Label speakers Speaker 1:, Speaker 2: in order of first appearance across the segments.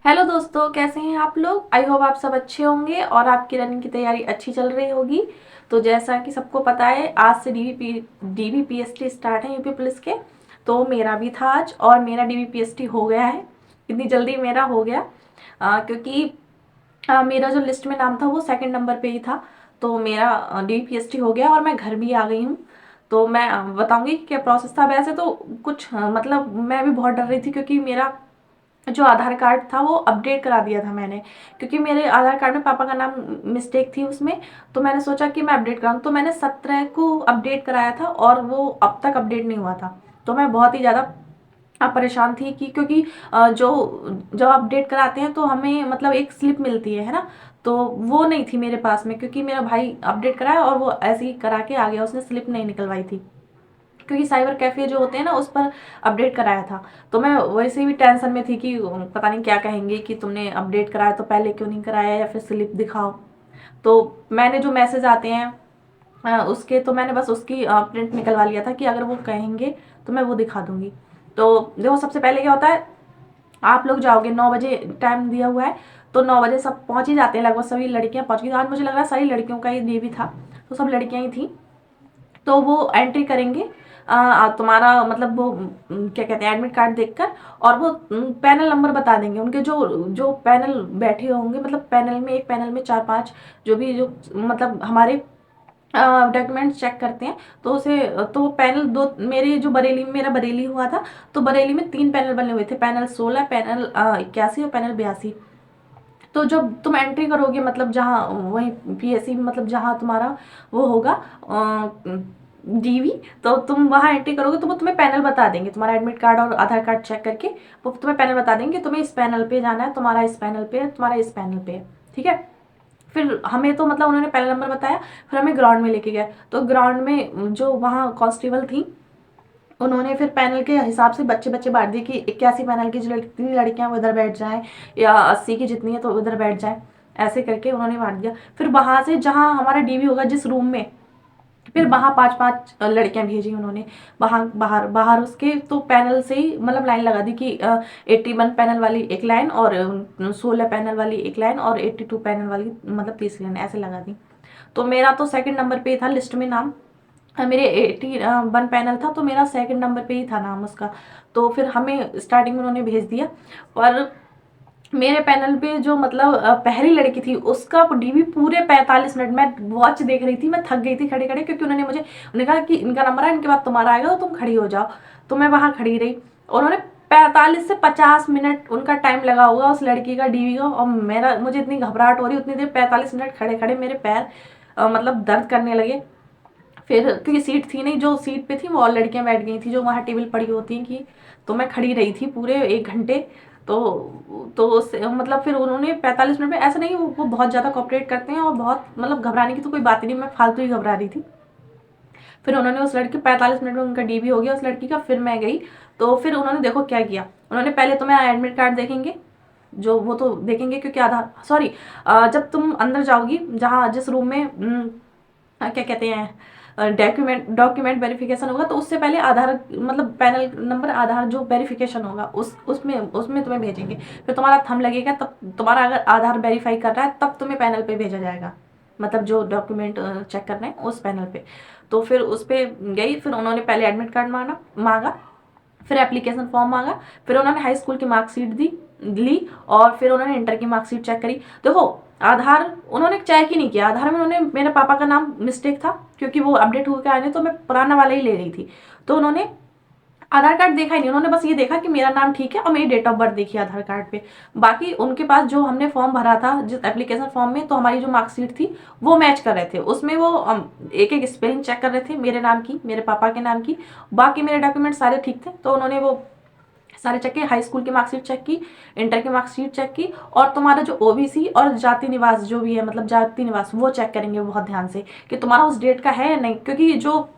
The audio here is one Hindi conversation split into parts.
Speaker 1: हेलो दोस्तों, कैसे हैं आप लोग। आई होप आप सब अच्छे होंगे और आपकी रनिंग की तैयारी अच्छी चल रही होगी। तो जैसा कि सबको पता है, आज से डीवीपीएसटी स्टार्ट है यूपी पुलिस के। तो मेरा भी था आज और मेरा डीवीपीएसटी हो गया है। इतनी जल्दी मेरा हो गया क्योंकि मेरा जो लिस्ट में नाम था वो सेकंड नंबर पे ही था। तो मेरा डीवीपीएसटी हो गया और मैं घर भी आ गई हूँ। तो मैं बताऊंगी कि क्या प्रोसेस था। वैसे तो कुछ मतलब मैं भी बहुत डर रही थी क्योंकि मेरा जो आधार कार्ड था वो अपडेट करा दिया था मैंने, क्योंकि मेरे आधार कार्ड में पापा का नाम मिस्टेक थी उसमें। तो मैंने सोचा कि मैं अपडेट कराऊँ, तो मैंने 17 को अपडेट कराया था और वो अब तक अपडेट नहीं हुआ था। तो मैं बहुत ही ज़्यादा परेशान थी कि क्योंकि जो जब अपडेट कराते हैं तो हमें मतलब एक स्लिप मिलती है ना। तो वो नहीं थी मेरे पास में, क्योंकि मेरा भाई अपडेट कराया और वो ऐसे ही करा के आ गया, उसने स्लिप नहीं निकलवाई थी। क्योंकि साइबर कैफे जो होते हैं ना उस पर अपडेट कराया था। तो मैं वैसे भी टेंशन में थी कि पता नहीं क्या कहेंगे कि तुमने अपडेट कराया तो पहले क्यों नहीं कराया या फिर स्लिप दिखाओ। तो मैंने जो मैसेज आते हैं उसके, तो मैंने बस उसकी प्रिंट निकलवा लिया था कि अगर वो कहेंगे तो मैं वो दिखा दूंगी। तो देखो, सबसे पहले क्या होता है, आप लोग जाओगे 9 बजे, टाइम दिया हुआ है। तो 9 बजे सब पहुंच ही जाते हैं, लगभग सभी लड़कियां पहुंच गई। आज मुझे लग रहा है सारी लड़कियों का ये भी था, तो सब लड़कियां ही थी। तो वो एंट्री करेंगे तुम्हारा मतलब वो क्या कहते हैं, एडमिट कार्ड देखकर। और वो पैनल नंबर बता देंगे उनके, जो जो पैनल बैठे होंगे, मतलब पैनल में, एक पैनल में 4-5 जो भी जो मतलब हमारे डॉक्यूमेंट्स चेक करते हैं। तो उसे तो वो पैनल दो, मेरे जो बरेली में, मेरा बरेली हुआ था तो बरेली में 3 पैनल बने हुए थे, पैनल 16, पैनल 81 और पैनल 82। तो जब तुम एंट्री करोगे, मतलब जहाँ वही पीएससी, मतलब जहाँ तुम्हारा वो होगा डीवी, तो तुम वहाँ एंट्री करोगे तो वो तुम्हें पैनल बता देंगे, तुम्हारा एडमिट कार्ड और आधार कार्ड चेक करके वो तुम्हें पैनल बता देंगे, तुम्हें इस पैनल पे जाना है, तुम्हारा इस पैनल पे है, तुम्हारा इस पैनल पे है। ठीक है। फिर हमें तो मतलब उन्होंने पैनल नंबर बताया, फिर हमें ग्राउंड में लेके गए। तो ग्राउंड में जो वहाँ कांस्टेबल थी, उन्होंने फिर पैनल के हिसाब से बच्चे बच्चे बांट दिए कि 81 पैनल की जो जितनी लड़कियां वो इधर बैठ जाएं, या 80 की जितनी है तो उधर बैठ जाएं। ऐसे करके उन्होंने बांट दिया। फिर वहां से जहां हमारा डीवी होगा, जिस रूम में, फिर वहां 5-5 लड़कियां भेजी उन्होंने। वहां बाहर बाहर उसके तो पैनल से ही मतलब लाइन लगा दी कि 81 पैनल वाली एक लाइन, और 16 पैनल वाली एक लाइन, और 82 पैनल वाली मतलब तीसरी लाइन, ऐसे लगा दी। तो मेरा तो सेकंड नंबर पे था लिस्ट में नाम। मेरे 81 पैनल था तो मेरा सेकंड नंबर पे ही था नाम उसका। तो फिर हमें स्टार्टिंग में उन्होंने भेज दिया। और मेरे पैनल पे जो मतलब पहली लड़की थी उसका डीवी पूरे 45 मिनट मैं वॉच देख रही थी, मैं थक गई थी खड़े खड़े, क्योंकि उन्होंने कहा कि इनका नंबर है, इनके बाद तुम्हारा आएगा तो तुम खड़ी हो जाओ। तो मैं वहां खड़ी रही और उन्होंने 45 से 50 मिनट उनका टाइम लगा होगा उस लड़की का डीवी का। और मेरा मुझे इतनी घबराहट हो रही, उतनी देर 45 मिनट खड़े खड़े मेरे पैर मतलब दर्द करने लगे। फिर क्योंकि सीट थी नहीं, जो सीट पे थी वो और लड़कियां बैठ गई थी जो वहाँ टेबल पड़ी होती हैं कि। तो मैं खड़ी रही थी पूरे 1 घंटे। तो मतलब फिर उन्होंने 45 मिनट में, ऐसा नहीं, वो बहुत ज़्यादा कॉपरेट करते हैं और बहुत मतलब घबराने की तो कोई बात ही नहीं, मैं फालतू ही घबरा रही थी। फिर उन्होंने उस लड़की, 45 मिनट में उनका डीबी हो गया उस लड़की का। फिर मैं गई। तो फिर उन्होंने देखो क्या किया, उन्होंने पहले तुम्हें एडमिट कार्ड देखेंगे, जो वो तो देखेंगे क्योंकि आधार, सॉरी, जब तुम अंदर जाओगी, जहाँ जिस रूम में क्या कहते हैं डॉक्यूमेंट डॉक्यूमेंट वेरिफिकेशन होगा, तो उससे पहले आधार मतलब पैनल नंबर, आधार जो वेरिफिकेशन होगा उसमें उसमें तुम्हें भेजेंगे। फिर तुम्हारा थंब लगेगा, तब तुम्हारा अगर आधार वेरीफाई कर रहा है तब तुम्हें पैनल पे भेजा जाएगा, मतलब जो डॉक्यूमेंट चेक करना है उस पैनल पे। तो फिर उस पर गई, फिर उन्होंने पहले एडमिट कार्ड मांगा, फिर एप्लीकेशन फॉर्म मांगा, फिर उन्होंने हाई स्कूल की मार्कशीट ली, और फिर उन्होंने इंटर की मार्कशीट चेक करी। देखो, आधार उन्होंने चेक ही नहीं किया, आधार में उन्होंने, मेरे पापा का नाम मिस्टेक था क्योंकि वो अपडेट होकर आए नहीं, तो मैं पुराना वाला ही ले रही थी। तो उन्होंने आधार कार्ड देखा ही नहीं, उन्होंने बस ये देखा कि मेरा नाम ठीक है और मेरी डेट ऑफ बर्थ देखी आधार कार्ड पे। बाकी उनके पास जो हमने फॉर्म भरा था जिस एप्लीकेशन फॉर्म में, तो हमारी जो मार्कशीट थी वो मैच कर रहे थे उसमें। वो एक एक स्पेलिंग चेक कर रहे थे, मेरे नाम की, मेरे पापा के नाम की। बाकी मेरे डॉक्यूमेंट सारे ठीक थे, तो उन्होंने वो सारे चेक किए, हाई स्कूल की मार्कशीट चेक की, इंटर की मार्कशीट चेक की, और तुम्हारा जो ओबीसी और जाति निवास जो भी है, मतलब जाति निवास, वो चेक करेंगे बहुत ध्यान से कि तुम्हारा उस डेट का है या नहीं। क्योंकि जो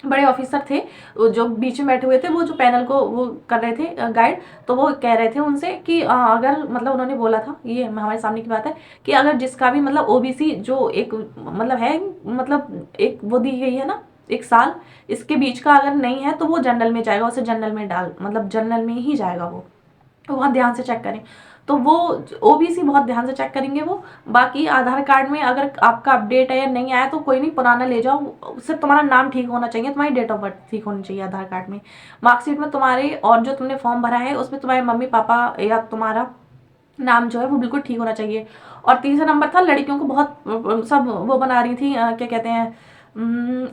Speaker 1: बड़े ऑफिसर थे जो बीच में बैठे हुए थे, वो जो पैनल को वो कर रहे थे गाइड, तो वो कह रहे थे उनसे कि अगर मतलब उन्होंने बोला था, ये हमारे सामने की बात है, कि अगर जिसका भी मतलब ओबीसी जो एक मतलब है, मतलब एक वो दी गई है ना, एक साल, इसके बीच का अगर नहीं है तो वो जनरल में जाएगा, उसे जनरल में डाल मतलब जनरल में ही जाएगा वो। तो वहाँ ध्यान से चेक करें। तो वो ओबीसी बहुत ध्यान से चेक करेंगे वो। बाकी आधार कार्ड में अगर आपका अपडेट है या नहीं आया तो कोई नहीं, पुराना ले जाओ, सिर्फ तुम्हारा नाम ठीक होना चाहिए, तुम्हारी डेट ऑफ बर्थ ठीक होनी चाहिए आधार कार्ड में। मार्कशीट में तुम्हारे और जो तुमने फॉर्म भरा है उसमें तुम्हारे मम्मी पापा या तुम्हारा नाम जो है वो बिल्कुल ठीक होना चाहिए। और तीसरा नंबर था, लड़कियों को बहुत सब वो बना रही थी, क्या कहते हैं,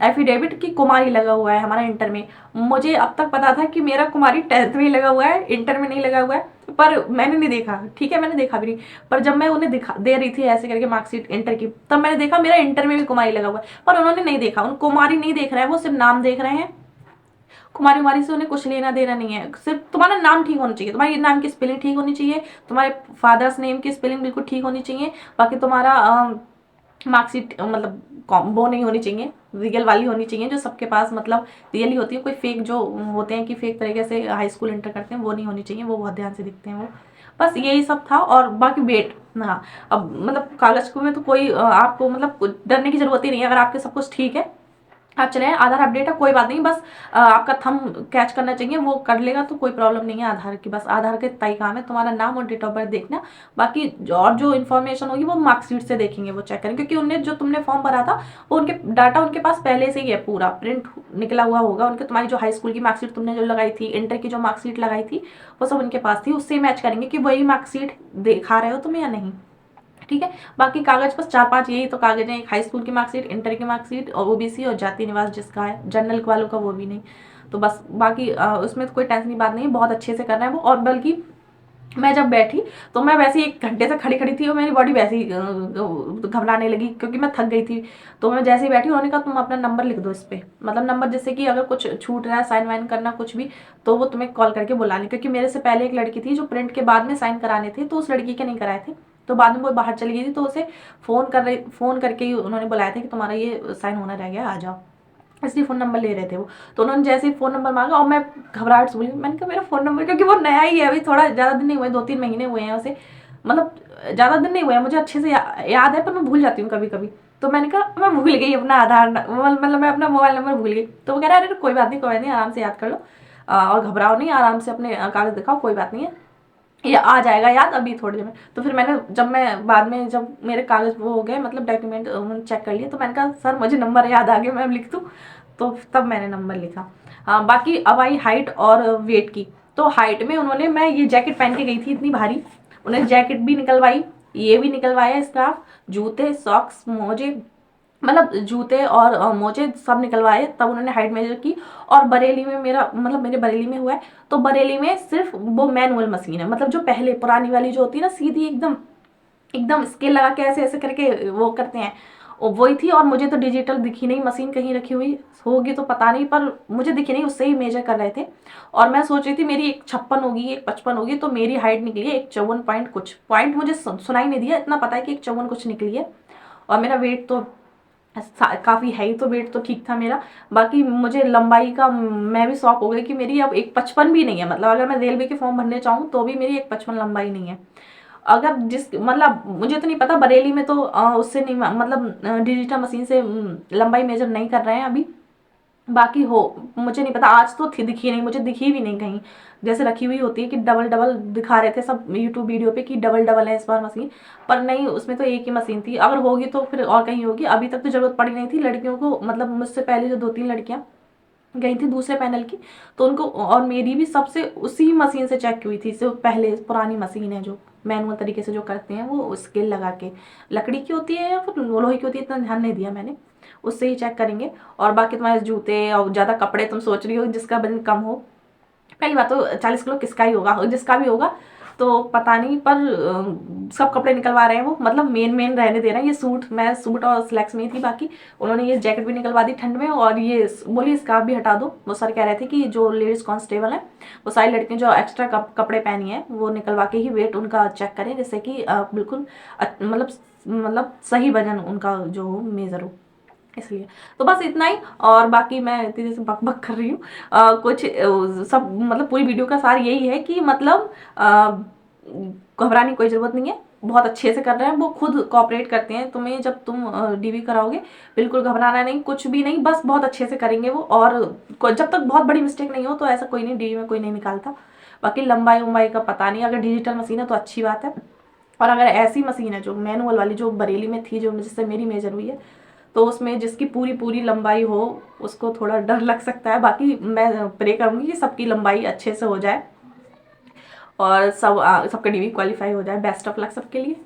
Speaker 1: एफिडेविट की कुमारी लगा हुआ है हमारा इंटर में। मुझे अब तक पता था कि मेरा कुमारी 10th में लगा हुआ है, इंटर में नहीं लगा हुआ है, पर मैंने नहीं देखा, ठीक है मैंने देखा भी नहीं, पर जब मैं उन्हें दिखा दे रही थी ऐसे करके मार्कशीट इंटर की, तब मैंने देखा मेरा इंटर में भी कुमारी लगा हुआ है, पर उन्होंने नहीं देखा, उन कुमारी नहीं देख रहे हैं, वो सिर्फ नाम देख रहे हैं। कुमारी उमारी से उन्हें कुछ लेना देना नहीं है, सिर्फ तुम्हारा नाम ठीक होना चाहिए, तुम्हारे नाम की स्पेलिंग ठीक होनी चाहिए, तुम्हारे फादर्स नेम की स्पेलिंग बिल्कुल ठीक होनी चाहिए। बाकी तुम्हारा मार्कशीट मतलब वो नहीं होनी चाहिए, रियल वाली होनी चाहिए, जो सबके पास मतलब रियल ही होती है, कोई फेक जो होते हैं कि फेक तरीके से हाई स्कूल एंटर करते हैं वो नहीं होनी चाहिए, वो बहुत ध्यान से दिखते हैं वो। बस यही सब था। और बाकी वेट, हाँ अब मतलब कागज में तो कोई आपको मतलब डरने की जरूरत ही नहीं है, अगर आपके सब कुछ ठीक है आप चले आधार अपडेट है कोई बात नहीं, बस आपका थंब कैच करना चाहिए, वो कर लेगा तो कोई प्रॉब्लम नहीं है आधार की, बस आधार के इतना ही काम है, तुम्हारा नाम और डेट ऑफ बर्थ देखना। बाकी और जो इन्फॉर्मेशन होगी वो मार्कशीट से देखेंगे, वो चेक करेंगे, क्योंकि उन्हें जो तुमने फॉर्म भरा था वो उनके डाटा उनके पास पहले से ही है, पूरा प्रिंट निकला हुआ होगा उनके, तुम्हारी जो हाई स्कूल की मार्कशीट तुमने जो लगाई थी, इंटर की जो मार्कशीट लगाई थी वो सब उनके पास थी, उससे मैच करेंगे कि वही मार्कशीट दिखा रहे हो तुम्हें या नहीं, ठीक है। बाकी कागज बस 4-5 यही तो कागज हैं, एक हाई स्कूल की मार्कशीट, इंटर की मार्कशीट और ओबीसी और जाति निवास जिसका है, जनरल वालों का वो भी नहीं। तो बस बाकी उसमें तो कोई टेंशन की बात नहीं, बहुत अच्छे से करना है वो। और बल्कि मैं जब बैठी तो मैं वैसे ही 1 घंटे से खड़ी खड़ी थी और मेरी बॉडी वैसे ही घबराने लगी क्योंकि मैं थक गई थी। तो मैं जैसे ही बैठी उन्होंने कहा तुम अपना नंबर लिख दो इस पर, मतलब नंबर, जैसे कि अगर कुछ छूट रहा है साइन वाइन करना कुछ भी तो वो तुम्हें कॉल करके बुला लें, क्योंकि मेरे से पहले एक लड़की थी जो प्रिंट के बाद में साइन कराने थे, तो उस लड़की के नहीं कराए थे, तो बाद में वो बाहर चली गई थी, तो उसे फ़ोन करके ही उन्होंने बुलाया था कि तुम्हारा ये साइन होना रह गया, आ जाओ, इसलिए फ़ोन नंबर ले रहे थे वो। तो उन्होंने जैसे ही फ़ोन नंबर मांगा और मैं घबराहट से बोली, मैंने कहा मेरा फ़ोन नंबर, क्योंकि वो नया ही है, अभी थोड़ा ज़्यादा दिन नहीं हुए, 2-3 महीने हुए हैं उसे, मतलब ज़्यादा दिन नहीं हुए हैं, मुझे अच्छे से याद है पर मैं भूल जाती हूँ कभी कभी। तो मैंने कहा मैं भूल गई अपना मतलब मैं अपना मोबाइल नंबर भूल गई। तो वो कह रहा है अरे कोई बात नहीं, कोई बात नहीं, आराम से याद कर लो, और घबराओ नहीं, आराम से अपने कागज़ दिखाओ, कोई बात नहीं है, ये आ जाएगा याद अभी थोड़ी देर में। तो फिर मैंने जब मैं बाद में जब मेरे कागज वो हो गए मतलब डॉक्यूमेंट उन्होंने चेक कर लिए, तो मैंने कहा सर मुझे नंबर याद आ गया, मैं अब लिख दूँ, तो तब मैंने नंबर लिखा। हाँ बाकी अब आई हाइट और वेट की। तो हाइट में उन्होंने, मैं ये जैकेट पहन के गई थी इतनी भारी, उन्हें जैकेट भी निकलवाई, ये भी निकलवाया स्कार्फ, जूते, सॉक्स, मोजे, मतलब जूते और मोजे सब निकलवाए, तब उन्होंने हाइट मेजर की। और बरेली में मेरा मतलब मेरे बरेली में हुआ है, तो बरेली में सिर्फ वो मैनुअल मशीन है, मतलब जो पहले पुरानी वाली जो होती है ना सीधी एकदम एकदम स्केल लगा के ऐसे ऐसे करके वो करते हैं, वही थी। और मुझे तो डिजिटल दिखी नहीं मशीन, कहीं रखी हुई होगी तो पता नहीं, पर मुझे दिखी नहीं, उससे ही मेजर कर रहे थे। और मैं सोच रही थी मेरी 1,56 होगी 1,55 होगी, तो मेरी हाइट निकली है 1,54 पॉइंट कुछ, पॉइंट मुझे सुनाई नहीं दिया, इतना पता है कि 1,54 कुछ निकली है। और मेरा वेट तो काफ़ी है ही, तो वेट तो ठीक था मेरा। बाकी मुझे लंबाई का मैं भी शौक हो गई कि मेरी अब 1,55 भी नहीं है, मतलब अगर मैं रेलवे के फॉर्म भरने चाहूँ तो भी मेरी 1,55 लंबाई नहीं है। अगर जिस मतलब मुझे तो नहीं पता बरेली में तो उससे नहीं मतलब डिजिटल मशीन से लंबाई मेजर नहीं कर रहे हैं अभी, बाकी हो मुझे नहीं पता, आज तो थी दिखी नहीं, मुझे दिखी भी नहीं कहीं, जैसे रखी हुई होती है कि डबल डबल दिखा रहे थे सब यूट्यूब वीडियो पे कि डबल डबल है इस बार मशीन, पर नहीं उसमें तो एक ही मशीन थी, अगर होगी तो फिर और कहीं होगी, अभी तक तो जरूरत पड़ी नहीं थी लड़कियों को, मतलब मुझसे पहले जो 2-3 लड़कियां गई थी दूसरे पैनल की, तो उनको और मेरी भी सबसे उसी मशीन से चेक हुई थी, जो पहले पुरानी मशीन है जो मैनुअल तरीके से जो करते हैं, वो स्केल लगा के, लकड़ी की होती है या फिर लोहे की होती है, इतना ध्यान नहीं दिया मैंने, उससे ही चेक करेंगे। और बाकी तुम्हारे जूते और ज़्यादा कपड़े तुम सोच रही हो जिसका वजन कम हो, पहली बात तो 40 किलो किसका ही होगा, जिसका भी होगा तो पता नहीं, पर सब कपड़े निकलवा रहे हैं वो, मतलब मेन मेन रहने दे रहे हैं। ये सूट, मैं सूट और स्लैक्स में ही थी, बाकी उन्होंने ये जैकेट भी निकलवा दी ठंड में, और ये बोली स्कार्फ भी हटा दो, वो सर कह रहे थे कि जो लेडीज़ कांस्टेबल है वो सारी लड़कियां जो एक्स्ट्रा कपड़े पहनी है वो निकलवा के ही वेट उनका चेक करें, जिससे कि बिल्कुल मतलब सही वजन उनका जो मेज़र हो, इसलिए। तो बस इतना ही, और बाकी मैं तेज़ी से बक बक कर रही हूँ, कुछ सब मतलब पूरी वीडियो का सार यही है कि मतलब घबराने की कोई ज़रूरत नहीं है, बहुत अच्छे से कर रहे हैं वो, खुद कोऑपरेट करते हैं तुम्हें जब तुम डीवी कराओगे, बिल्कुल घबराना नहीं, कुछ भी नहीं, बस बहुत अच्छे से करेंगे वो। और जब तक बहुत बड़ी मिस्टेक नहीं हो तो ऐसा कोई नहीं, डीवी में कोई नहीं निकालता, बाकी लंबाई उम्बाई का पता नहीं, अगर डिजिटल मशीन है तो अच्छी बात है, और अगर ऐसी मशीन है जो मैनुअल वाली जो बरेली में थी, जो जिससे मेरी मेजर हुई है, तो उसमें जिसकी पूरी पूरी लंबाई हो उसको थोड़ा डर लग सकता है। बाकी मैं प्रे करूँगी कि सबकी लंबाई अच्छे से हो जाए और सबका डीवी क्वालिफाई हो जाए। बेस्ट ऑफ लक सबके लिए।